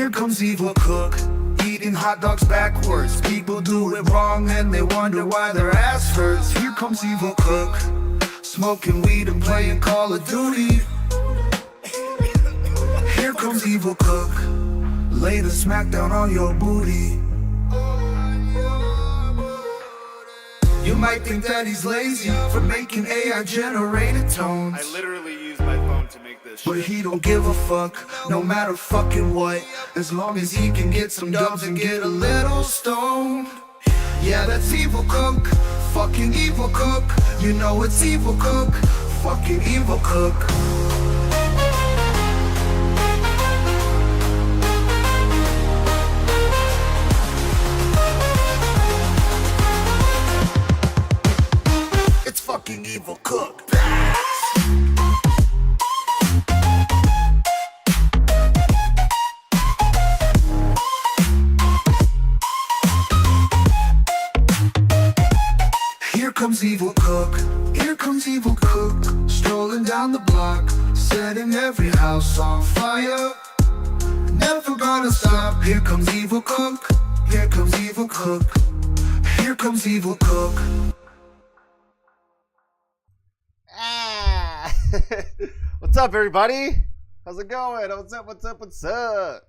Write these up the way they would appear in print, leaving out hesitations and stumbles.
Here comes Evil Cook, eating hot dogs backwards. People do it wrong and they wonder why their ass hurts. Here comes Evil Cook, smoking weed and playing Call of Duty. Here comes Evil Cook, lay the smack down on your booty. You might think that he's lazy for making AI generated tones. I literally use my phone to make this shit. But he don't give a fuck, no matter fucking what, as long as he can get some dubs and get a little stoned. Yeah, that's Evil Cook, fucking Evil Cook. You know it's Evil Cook, fucking Evil Cook. It's fucking Evil Cook. Here comes Evil Cook, here comes Evil Cook, strolling down the block, setting every house on fire. Never gonna stop. Here comes Evil Cook, here comes Evil Cook, here comes Evil Cook. Ah! What's up, everybody? How's it going? What's up? What's up? What's up?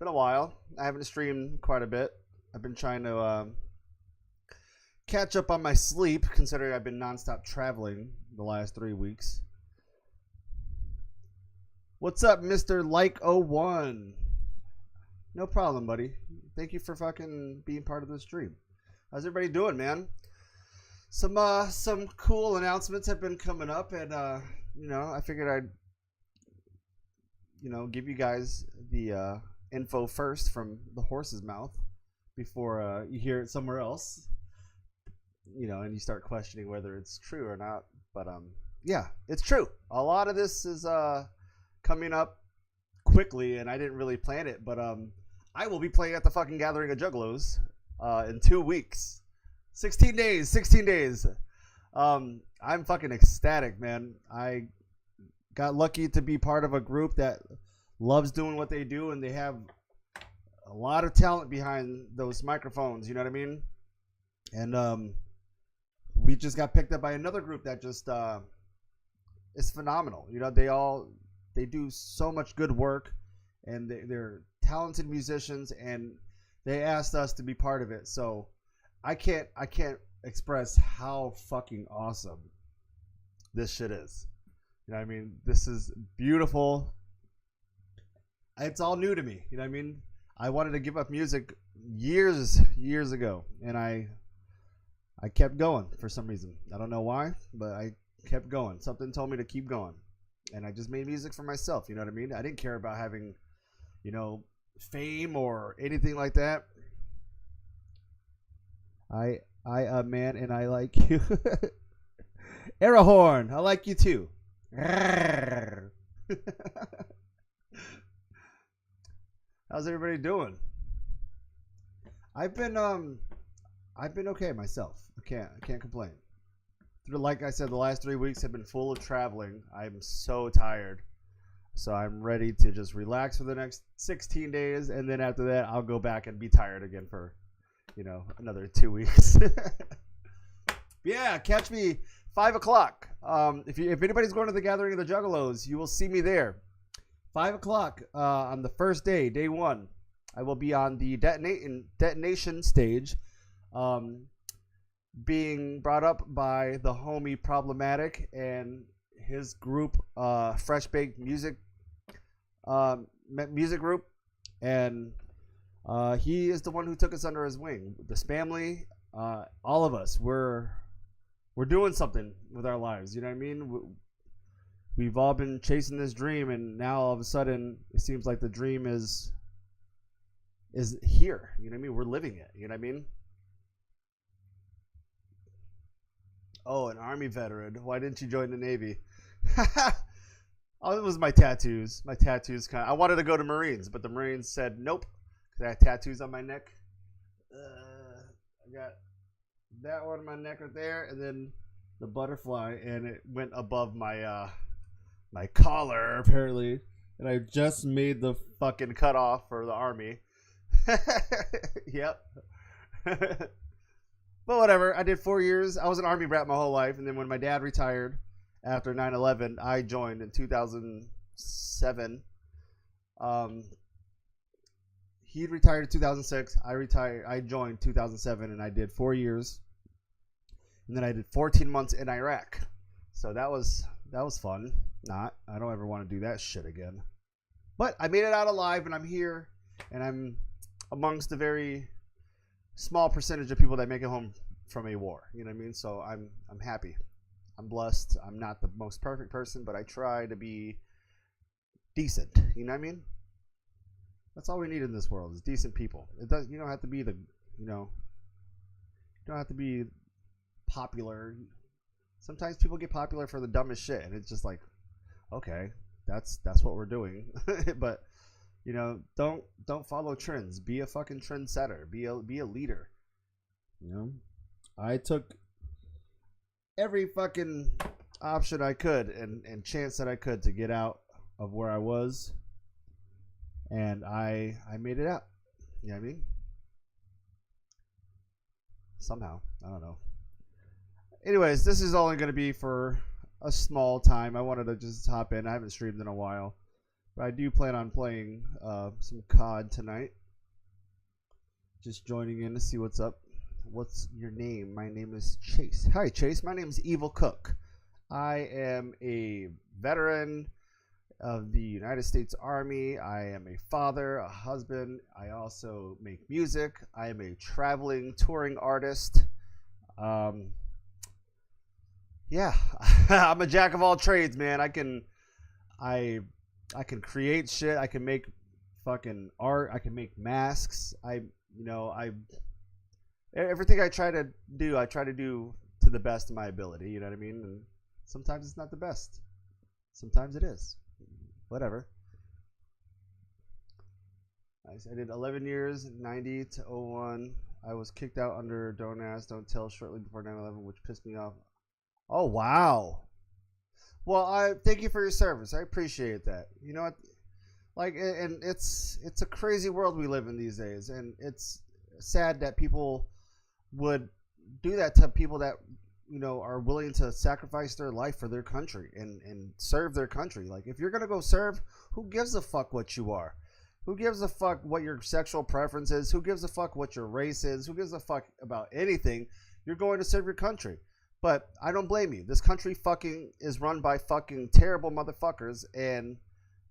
Been a while. I haven't streamed quite a bit. I've been trying to catch up on my sleep, considering I've been nonstop traveling the last 3 weeks. What's up, Mr. Like01? No problem, buddy. Thank you for fucking being part of the stream. How's everybody doing, man? Some cool announcements have been coming up, and I figured I'd give you guys the info first from the horse's mouth before you hear it somewhere else, and you start questioning whether it's true or not. But yeah, it's true. A lot of this is coming up quickly, and I didn't really plan it, but I will be playing at the fucking Gathering of Juggalos in 2 weeks. 16 days. I'm fucking ecstatic, man. I got lucky to be part of a group that loves doing what they do, and they have a lot of talent behind those microphones, you know what I mean? And we just got picked up by another group that just is phenomenal. They do so much good work, and they're talented musicians, and they asked us to be part of it. So I can't express how fucking awesome this shit is. You know what I mean? This is beautiful. It's all new to me. You know what I mean? I wanted to give up music years ago, and I kept going for some reason. I don't know why, but I kept going. Something told me to keep going, and I just made music for myself. You know what I mean? I didn't care about having, fame or anything like that. I a man, and I like you. Arahorn, I like you too. How's everybody doing? I've been okay myself. I can't complain. Like I said, the last 3 weeks have been full of traveling. I'm so tired. So I'm ready to just relax for the next 16 days, and then after that I'll go back and be tired again for another 2 weeks. Yeah, catch me 5 o'clock. If anybody's going to the Gathering of the Juggalos, you will see me there. 5 o'clock on the first day, day one. I will be on the detonation stage, being brought up by the homie Problematic and his group, Fresh Baked Music Group, and he is the one who took us under his wing. The Spamly, all of us, we're doing something with our lives. You know what I mean? We've all been chasing this dream, and now all of a sudden it seems like the dream is here. You know what I mean? We're living it. You know what I mean? Oh, an Army veteran. Why didn't you join the Navy? Oh, it was my tattoos. My tattoos I wanted to go to Marines, but the Marines said nope. I had tattoos on my neck. I got that one on my neck right there, and then the butterfly, and it went above my my collar apparently. and I just made the fucking cutoff for the army. Yep. But whatever. I did 4 years. I was an army brat my whole life, and then when my dad retired after 9/11, I joined in 2007. He retired in 2006. I joined 2007, and I did 4 years, and then I did 14 months in Iraq. So that was fun. I don't ever want to do that shit again. But I made it out alive, and I'm here, and I'm amongst a very small percentage of people that make it home from a war. You know what I mean? So I'm happy. I'm blessed. I'm not the most perfect person, but I try to be decent. You know what I mean? That's all we need in this world is decent people. You don't have to be you don't have to be popular. Sometimes people get popular for the dumbest shit, and it's just like, okay, that's what we're doing. But don't follow trends. Be a fucking trendsetter. Be a leader. I took every fucking option I could and chance that I could to get out of where I was, and I made it out. You know what I mean? Somehow. I don't know. Anyways, this is only going to be for a small time. I wanted to just hop in. I haven't streamed in a while, but I do plan on playing some COD tonight. Just joining in to see what's up. What's your name? My name is Chase. Hi, Chase. My name is Evil Cook. I am a veteran of the United States Army. I am a father, a husband. I also make music. I am a traveling, touring artist. Yeah, I'm a jack of all trades, man. I can create shit. I can make fucking art. I can make masks. Everything I try to do to the best of my ability. You know what I mean? And sometimes it's not the best. Sometimes it is. Whatever. I did 11 years, 90 to 01. I was kicked out under Don't Ask, Don't Tell shortly before 9/11, which pissed me off. Oh, wow. Well, I thank you for your service. I appreciate that. You know what? And it's a crazy world we live in these days, and it's sad that people would do that to people that are willing to sacrifice their life for their country and serve their country. Like, if you're gonna go serve, who gives a fuck what you are? Who gives a fuck what your sexual preference is? Who gives a fuck what your race is? Who gives a fuck about anything? You're going to serve your country. But I don't blame you. This country fucking is run by fucking terrible motherfuckers, and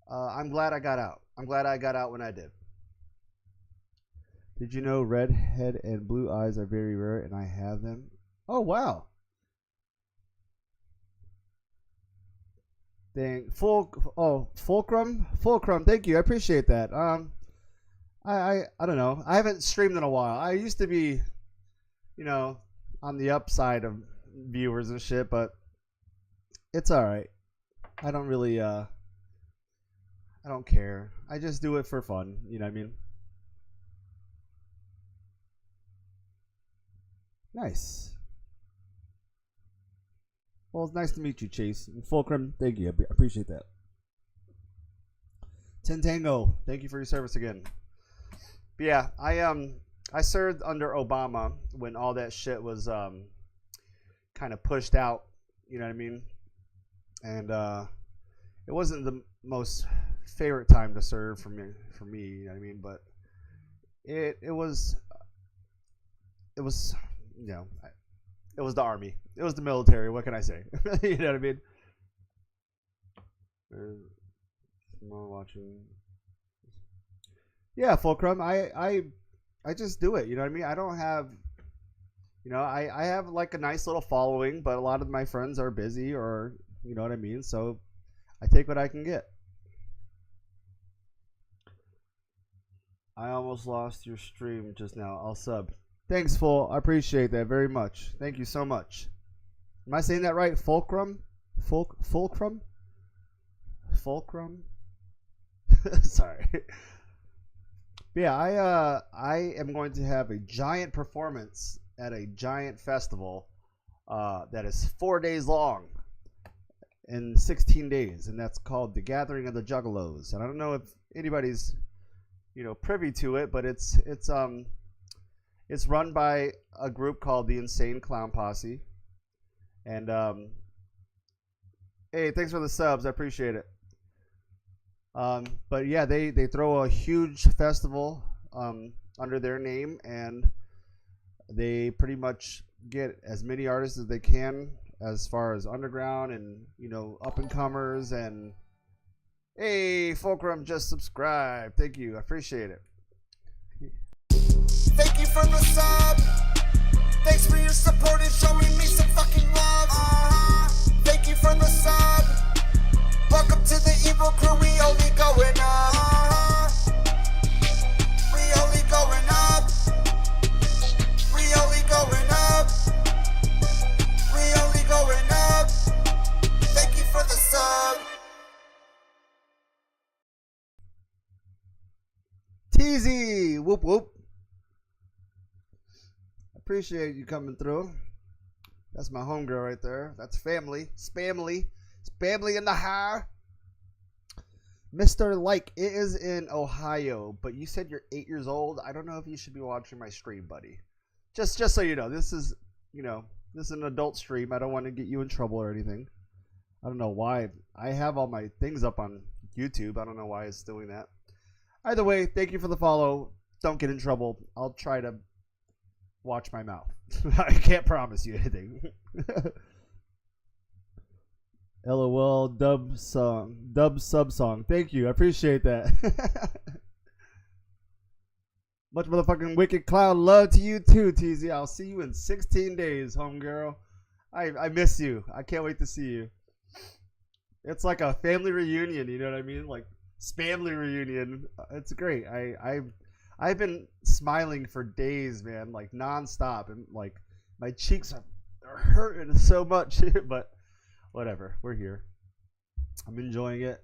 I'm glad I got out. I'm glad I got out when I did. Did you know red head and blue eyes are very rare, and I have them? Oh, wow. Dang. Fulcrum? Fulcrum, thank you. I appreciate that. I don't know. I haven't streamed in a while. I used to be, on the upside of viewers and shit, but it's alright. I don't really I don't care. I just do it for fun, you know what I mean? Nice. Well, it's nice to meet you, Chase. And Fulcrum, thank you. I appreciate that. Tentango, thank you for your service again. But yeah, I served under Obama when all that shit was kind of pushed out, you know what I mean? And it wasn't the most favorite time to serve for me, you know what I mean? But it was it was the army. It was the military. What can I say? You know what I mean? There's more watching. Yeah, Fulcrum. I just do it. You know what I mean? I don't have. I have like a nice little following, but a lot of my friends are busy, or you know what I mean. So I take what I can get. I almost lost your stream just now. I'll sub. Thanks, Full. I appreciate that very much. Thank you so much. Am I saying that right? Fulcrum? Fulcrum? Fulcrum? Sorry. But yeah, I am going to have a giant performance at a giant festival that is 4 days long. in 16 days, and that's called The Gathering of the Juggalos. And I don't know if anybody's, privy to it, but it's run by a group called the Insane Clown Posse. And hey, thanks for the subs, I appreciate it. But yeah, they throw a huge festival under their name, and they pretty much get as many artists as they can, as far as underground and up and comers. And hey, Fulcrum just subscribed. Thank you, I appreciate it. Thank you for the sub. Thanks for your support and showing me some fucking love. Thank you for the sub. Welcome to the evil crew. We only going up. We only going up. We only going up. We only going up. Thank you for the sub. TZ, whoop whoop. Appreciate you coming through. That's my homegirl right there. That's family. Spamly. Spamly in the hire. Mr. Like, it is in Ohio, but you said you're 8 years old. I don't know if you should be watching my stream, buddy. Just so you know, this is an adult stream. I don't want to get you in trouble or anything. I don't know why. I have all my things up on YouTube. I don't know why it's doing that. Either way, thank you for the follow. Don't get in trouble. I'll try to watch my mouth. I can't promise you anything. LOL dub sub song. Thank you. I appreciate that. Much motherfucking wicked cloud love to you too, TZ. I'll see you in 16 days, homegirl. I miss you. I can't wait to see you. It's like a family reunion, you know what I mean? Like spamly reunion. It's great. I've been smiling for days, man, like nonstop, and like my cheeks are hurting so much, but whatever, we're here. I'm enjoying it.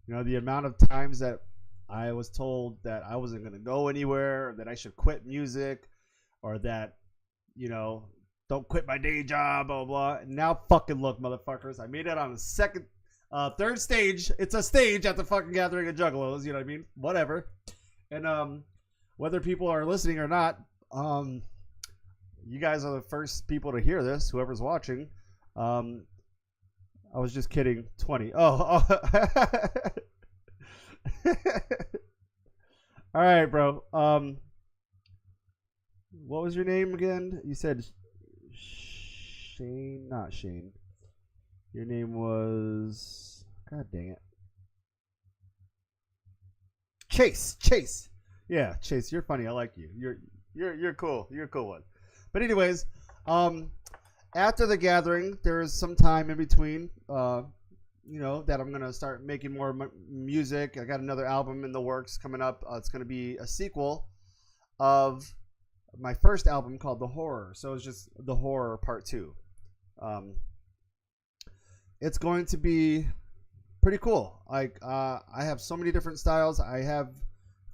The amount of times that I was told that I wasn't going to go anywhere, or that I should quit music, or that, don't quit my day job, blah, blah. And now fucking look, motherfuckers. I made it on the third stage. It's a stage at the fucking Gathering of Juggalos, you know what I mean? Whatever. And whether people are listening or not, you guys are the first people to hear this, whoever's watching. I was just kidding. 20. Oh. All right, bro. What was your name again? You said Shane, not Shane. Your name was, God dang it, Chase. Yeah, Chase, you're funny. I like you. You're cool. You're a cool one. But anyways, after the gathering, there is some time in between, that I'm gonna start making more music. I got another album in the works coming up. It's gonna be a sequel of my first album called The Horror. So it's just The Horror Part 2. It's going to be pretty cool. Like I have so many different styles. I have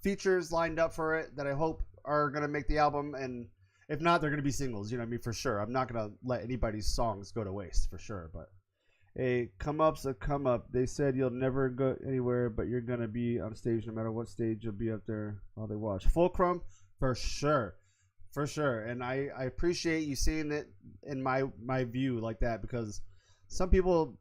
features lined up for it that I hope are gonna make the album, and if not, they're gonna be singles. You know what I mean? For sure. I'm not gonna let anybody's songs go to waste, for sure. But hey, come up's a come up. They said you'll never go anywhere, but you're gonna be on stage no matter what stage. You'll be up there while they watch. Fulcrum, for sure. For sure. And I appreciate you seeing it in my view like that, because some people,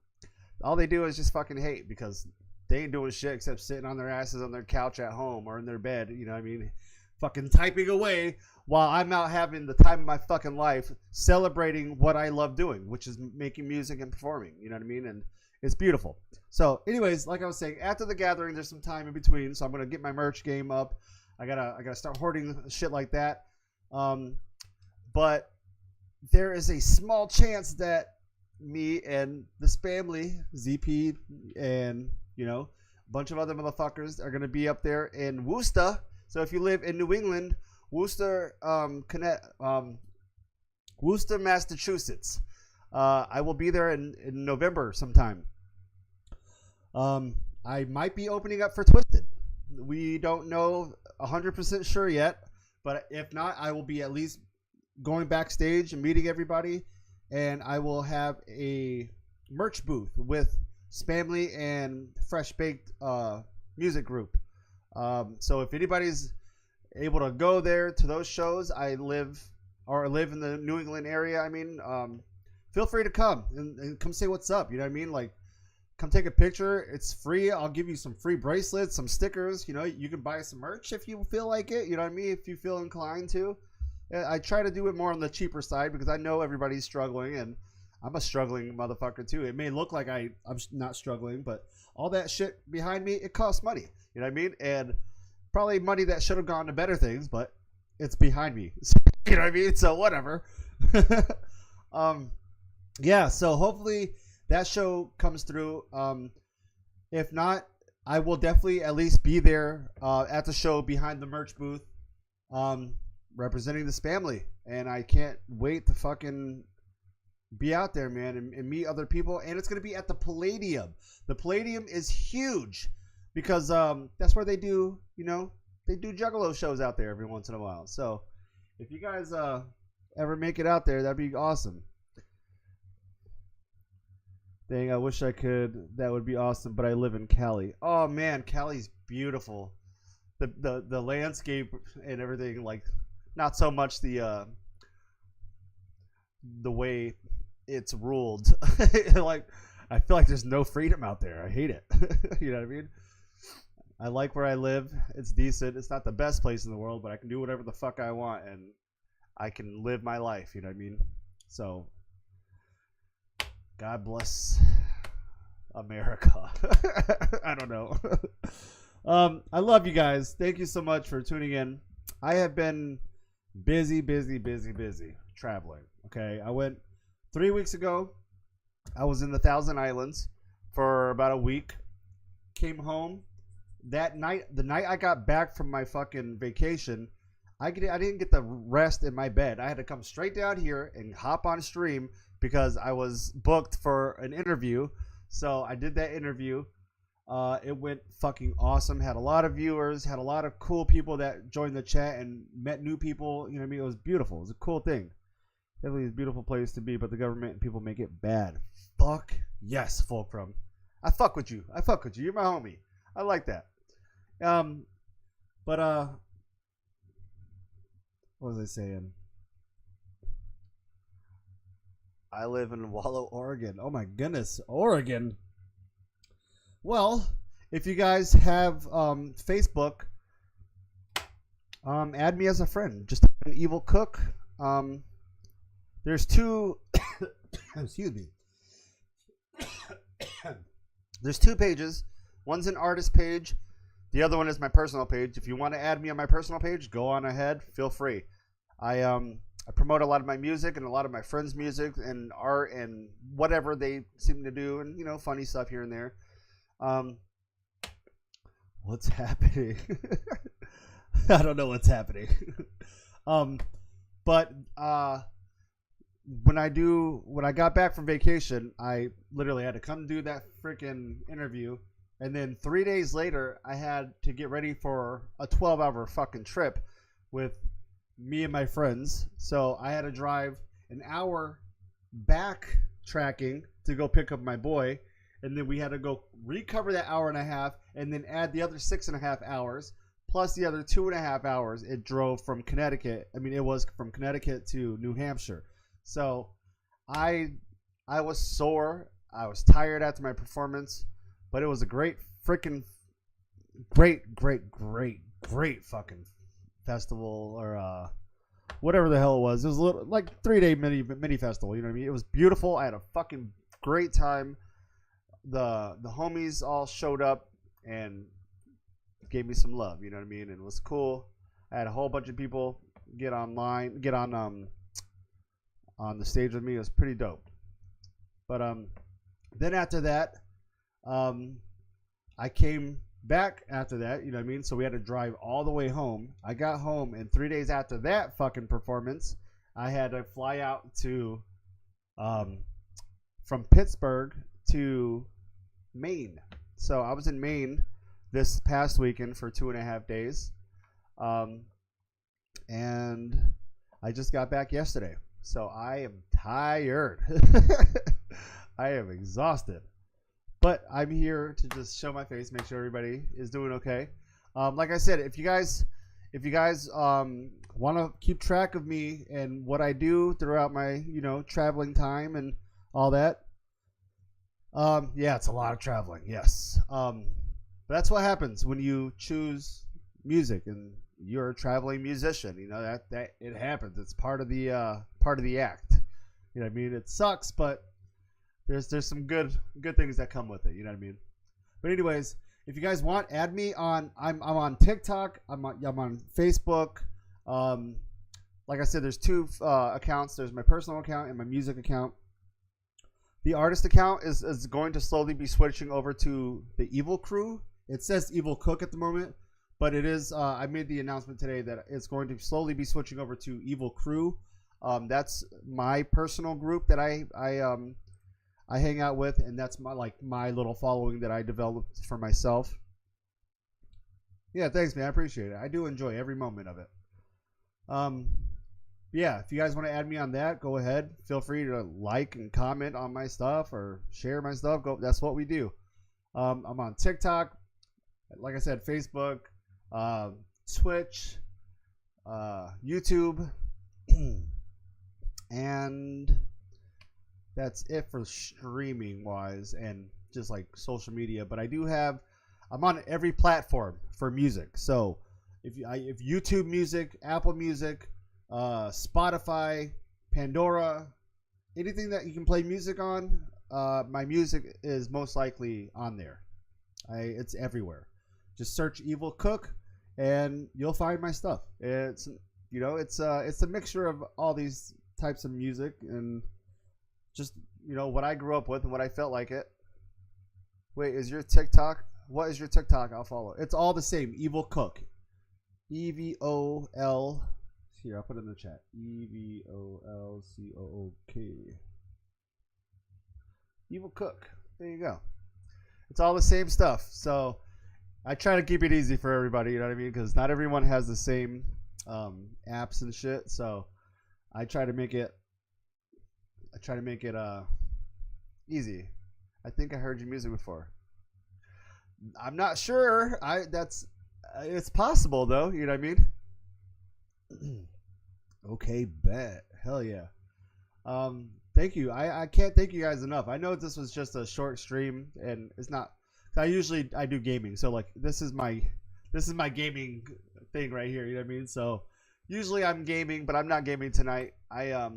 all they do is just fucking hate because they ain't doing shit except sitting on their asses on their couch at home or in their bed, you know what I mean? Fucking typing away while I'm out having the time of my fucking life celebrating what I love doing, which is making music and performing, you know what I mean? And it's beautiful. So anyways, like I was saying, after the gathering, there's some time in between, so I'm going to get my merch game up. I gotta start hoarding shit like that. But there is a small chance that me and this family, ZP, and a bunch of other motherfuckers are gonna be up there in Worcester. So if you live in New England, Worcester, Worcester, Massachusetts, I will be there in November sometime. I might be opening up for Twisted. We don't know 100% sure yet, but if not, I will be at least going backstage and meeting everybody, and I will have a merch booth with Spamly and Fresh Baked music group. So if anybody's able to go there to those shows, I live in the New England area. I mean, feel free to come and come say what's up. You know what I mean? Like, come take a picture. It's free. I'll give you some free bracelets, some stickers. You know, you can buy some merch if you feel like it. You know what I mean? If you feel inclined to. I try to do it more on the cheaper side because I know everybody's struggling, and I'm a struggling motherfucker too. It may look like I'm not struggling, but all that shit behind me, it costs money. You know what I mean? And probably money that should have gone to better things, but it's behind me. You know what I mean? So whatever. Yeah, so hopefully that show comes through. If not, I will definitely at least be there at the show behind the merch booth, representing this family. And I can't wait to fucking be out there, man, and meet other people. And it's going to be at the Palladium. The Palladium is huge because that's where they do, you know, they do Juggalo shows out there every once in a while. So if you guys ever make it out there, that'd be awesome. Dang, I wish I could. That would be awesome, but I live in Cali. Oh man, Cali's beautiful. The landscape and everything, like, not so much the way it's ruled. Like, I feel like there's no freedom out there. I hate it. You know what I mean? I like where I live. It's decent. It's not the best place in the world, but I can do whatever the fuck I want, and I can live my life. You know what I mean? So, God bless America. I don't know. I love you guys. Thank you so much for tuning in. I have been busy traveling. Okay, I went 3 weeks ago. I was in the Thousand Islands for about a week. Came home that night. The night I got back from my fucking vacation, I didn't get the rest in my bed. I had to come straight down here and hop on stream because I was booked for an interview. So I did that interview. It went fucking awesome. Had a lot of viewers. Had a lot of cool people that joined the chat and met new people. You know what I mean? It was beautiful. It was a cool thing. Definitely a beautiful place to be, but the government and people make it bad. Fuck yes, Fulcrum. I fuck with you. You're my homie. I like that. What was I saying? I live in Wallow, Oregon. Oh my goodness, Oregon. Well, if you guys have Facebook, add me as a friend. Just an evil cook. There's two. Excuse me. There's two pages. One's an artist page. The other one is my personal page. If you want to add me on my personal page, go on ahead. Feel free. I promote a lot of my music and a lot of my friends' music and art and whatever they seem to do, and, you know, funny stuff here and there. What's happening? I don't know what's happening. But when I got back from vacation, I literally had to come do that freaking interview. And then 3 days later, I had to get ready for a 12-hour fucking trip with me and my friends. So I had to drive an hour backtracking to go pick up my boy. And then we had to go recover that hour and a half and then add the other 6.5 hours plus the other 2.5 hours it drove from Connecticut. I mean, it was from Connecticut to New Hampshire. So I was sore. I was tired after my performance. But it was a great fucking fucking festival, or whatever the hell it was. It was a little, like, 3-day mini festival. You know what I mean? It was beautiful. I had a fucking great time. The homies all showed up and gave me some love. You know what I mean? And it was cool. I had a whole bunch of people get on the stage with me. It was pretty dope. But then after that, I came back after that, you know what I mean? So we had to drive all the way home. I got home, and 3 days after that fucking performance, I had to fly out to, from Pittsburgh to Maine. So I was in Maine this past weekend for 2.5 days. And I just got back yesterday. So I am tired. I am exhausted. But I'm here to just show my face, make sure everybody is doing okay. Like I said, if you guys want to keep track of me and what I do throughout my traveling time and all that, yeah, it's a lot of traveling. Yes, but that's what happens when you choose music and you're a traveling musician. You know that it happens. It's part of the act. You know what I mean? It sucks, but there's some good things that come with it. You know what I mean? But anyways, if you guys want, add me on. I'm on TikTok. I'm on Facebook. Like I said, there's two accounts. There's my personal account and my music account. The artist account is going to slowly be switching over to the Evil Crew. It says Evil Cook at the moment, but it is. I made the announcement today that it's going to slowly be switching over to Evil Crew. That's my personal group that I hang out with, and that's my little following that I developed for myself. Yeah, thanks, man. I appreciate it. I do enjoy every moment of it. Yeah, if you guys want to add me on that, go ahead. Feel free to like and comment on my stuff or share my stuff. That's what we do. I'm on TikTok, like I said, Facebook, Twitch, YouTube, and that's it for streaming wise and just like social media. But I'm on every platform for music. So if YouTube Music, Apple Music, Spotify, Pandora, anything that you can play music on, my music is most likely on there. It's everywhere. Just search Evil Cook and you'll find my stuff. It's a mixture of all these types of music and just what I grew up with and what I felt like it. Wait, is your TikTok? What is your TikTok? I'll follow. It's all the same. Evil Cook. EVOL. Here, I'll put it in the chat. EVOLCOOK. Evil Cook. There you go. It's all the same stuff. So I try to keep it easy for everybody. You know what I mean? Because not everyone has the same apps and shit. So I try to make it easy. I think I heard your music before. I'm not sure. It's possible though. You know what I mean? Okay, bet. Hell yeah. Thank you. I can't thank you guys enough. I know this was just a short stream, and it's not. I do gaming, so like this is my gaming thing right here. You know what I mean? So usually I'm gaming, but I'm not gaming tonight. I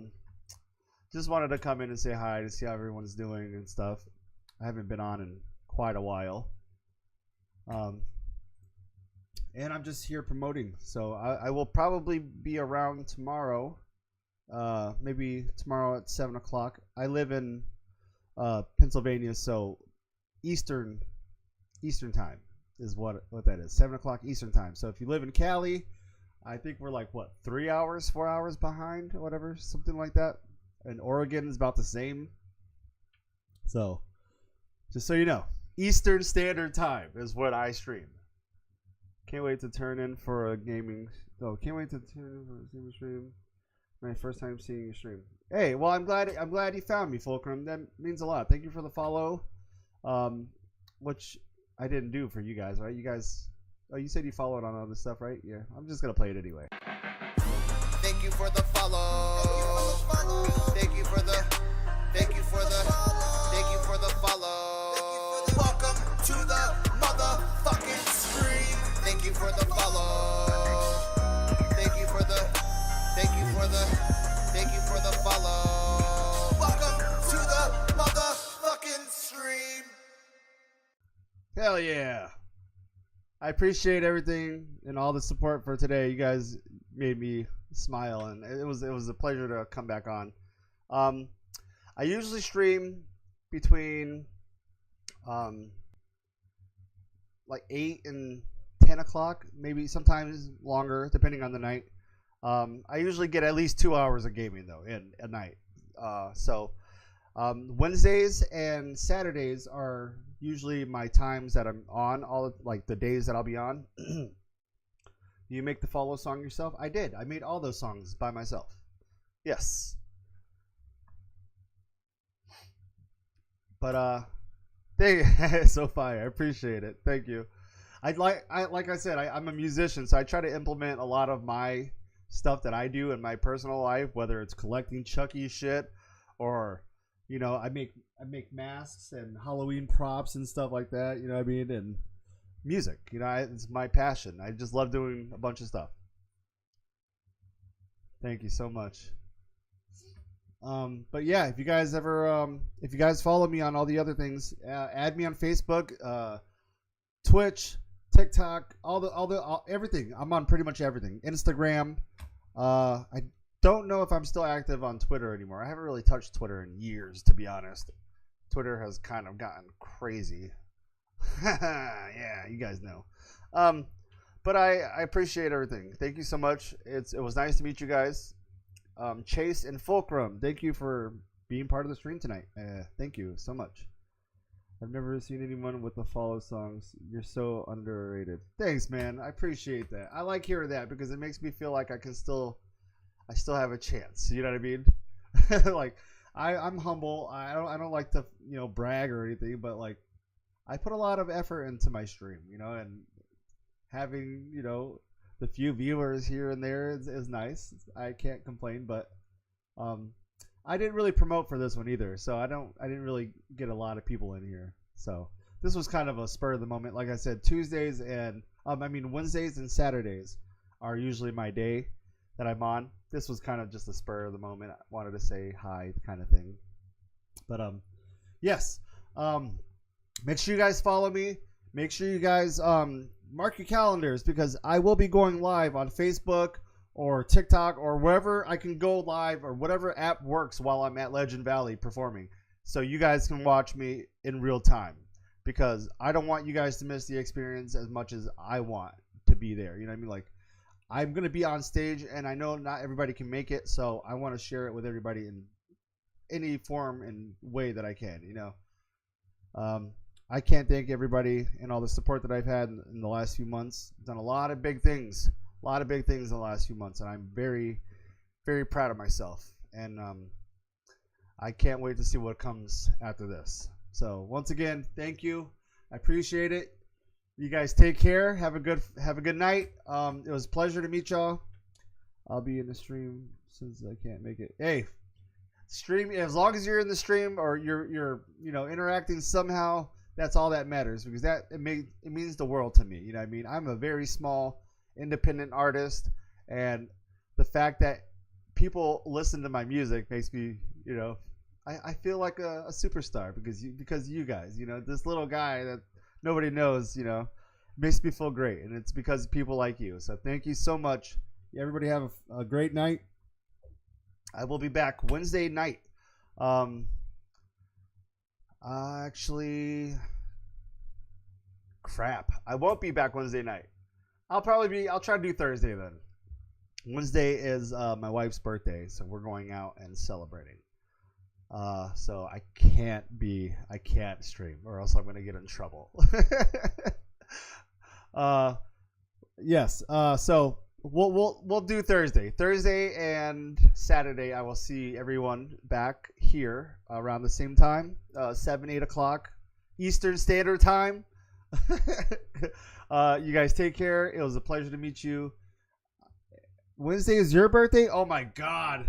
just wanted to come in and say hi to see how everyone's doing and stuff. I haven't been on in quite a while. And I'm just here promoting. So I will probably be around tomorrow. Maybe tomorrow at 7 o'clock. I live in Pennsylvania, so Eastern time is what that is. 7 o'clock Eastern time. So if you live in Cali, I think we're like 4 hours behind or whatever, something like that. And Oregon is about the same. So just so you know, Eastern Standard Time is what I stream. Can't wait to turn in for a gaming. Oh, can't wait to turn in for a gaming stream. My first time seeing your stream. Hey, well, I'm glad you found me, Fulcrum. That means a lot. Thank you for the follow. Which I didn't do for you guys, right? You guys. Oh, you said you followed on other stuff, right? Yeah. I'm just gonna play it anyway. Thank you for the follow. Thank you for the follow. Welcome to the motherfucking stream. Thank you for the follow. Thank you for the follow. Welcome to the motherfucking stream. Hell yeah. I appreciate everything and all the support for today. You guys made me smile, and it was a pleasure to come back on. I usually stream between like 8 and 10 o'clock, maybe sometimes longer depending on the night. I usually get at least 2 hours of gaming though in a night. So Wednesdays and Saturdays are usually my times that I'm on, like the days that I'll be on. You make the follow song yourself? I did. I made all those songs by myself. Yes. But so fire. I appreciate it. Thank you. Like I said, I'm a musician, so I try to implement a lot of my stuff that I do in my personal life, whether it's collecting Chucky shit or, you know, I make masks and Halloween props and stuff like that. You know what I mean? And music, you know, it's my passion. I just love doing a bunch of stuff. Thank you so much. But yeah, if you guys follow me on all the other things, add me on Facebook, Twitch, TikTok, everything. I'm on pretty much everything. Instagram. I don't know if I'm still active on Twitter anymore. I haven't really touched Twitter in years, to be honest. Twitter has kind of gotten crazy. Yeah, you guys know. But I appreciate everything. Thank you so much. It was nice to meet you guys. Chase and Fulcrum, thank you for being part of the stream tonight. Thank you so much. I've never seen anyone with the follow songs. You're so underrated. Thanks, man. I appreciate that. I like hearing that because it makes me feel like I still have a chance. You know what I mean? Like I'm humble. I don't like to, you know, brag or anything, but like I put a lot of effort into my stream, you know, and having, you know, the few viewers here and there is nice. I can't complain, but I didn't really promote for this one either, so I didn't really get a lot of people in here. So this was kind of a spur of the moment. Like I said, Wednesdays and Saturdays are usually my day that I'm on. This was kind of just a spur of the moment. I wanted to say hi kind of thing. But yes. Make sure you guys follow me. Make sure you guys mark your calendars because I will be going live on Facebook or TikTok or wherever I can go live or whatever app works while I'm at Legend Valley performing. So you guys can watch me in real time because I don't want you guys to miss the experience as much as I want to be there. You know what I mean? Like I'm going to be on stage and I know not everybody can make it. So I want to share it with everybody in any form and way that I can, you know. I can't thank everybody and all the support that I've had in the last few months. I've done a lot of big things in the last few months, and I'm very, very proud of myself. And I can't wait to see what comes after this. So once again, thank you. I appreciate it. You guys take care. Have a good night. It was a pleasure to meet y'all. I'll be in the stream since I can't make it. Hey, stream as long as you're in the stream or you're you know interacting somehow. That's all that matters because it means the world to me. You know what I mean? I'm a very small independent artist, and the fact that people listen to my music makes me, you know, I feel like a superstar because you guys, you know, this little guy that nobody knows, you know, makes me feel great, and it's because of people like you. So thank you so much. Everybody have a great night. I will be back Wednesday night. Actually, crap. I won't be back Wednesday night. I'll try to do Thursday then. Wednesday is my wife's birthday, so we're going out and celebrating. So I can't stream or else I'm going to get in trouble. Yes. So we'll do Thursday and Saturday. I will see everyone back here around the same time, 7-8 o'clock Eastern Standard Time. You guys take care. It was a pleasure to meet you. Wednesday is your birthday? Oh my god.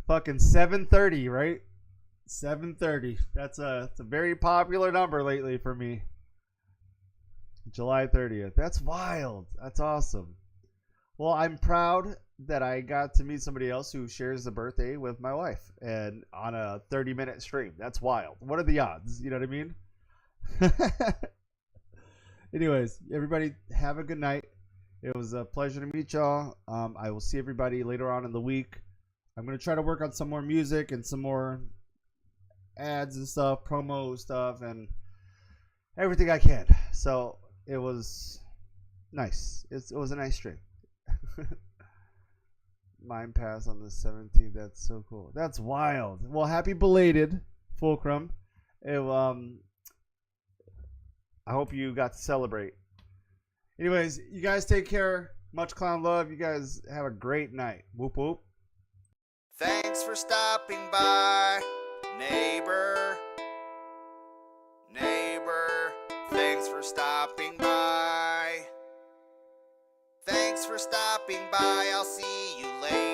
Fucking 7:30, right? 7:30. It's a very popular number lately for me. July 30th. That's wild. That's awesome. Well, I'm proud that I got to meet somebody else who shares the birthday with my wife and on a 30-minute stream. That's wild. What are the odds? You know what I mean? Anyways, everybody have a good night. It was a pleasure to meet y'all. I will see everybody later on in the week. I'm going to try to work on some more music and some more ads and stuff, promo stuff, and everything I can. So it was nice. It was a nice stream. Mine passed on the 17th. That's so cool. That's wild. Well, happy belated, Fulcrum. I hope you got to celebrate. Anyways, you guys take care. Much clown love. You guys have a great night. Whoop whoop. Thanks for stopping by. Neighbor, neighbor, thanks for stopping by. Thanks for stopping by, I'll see you later.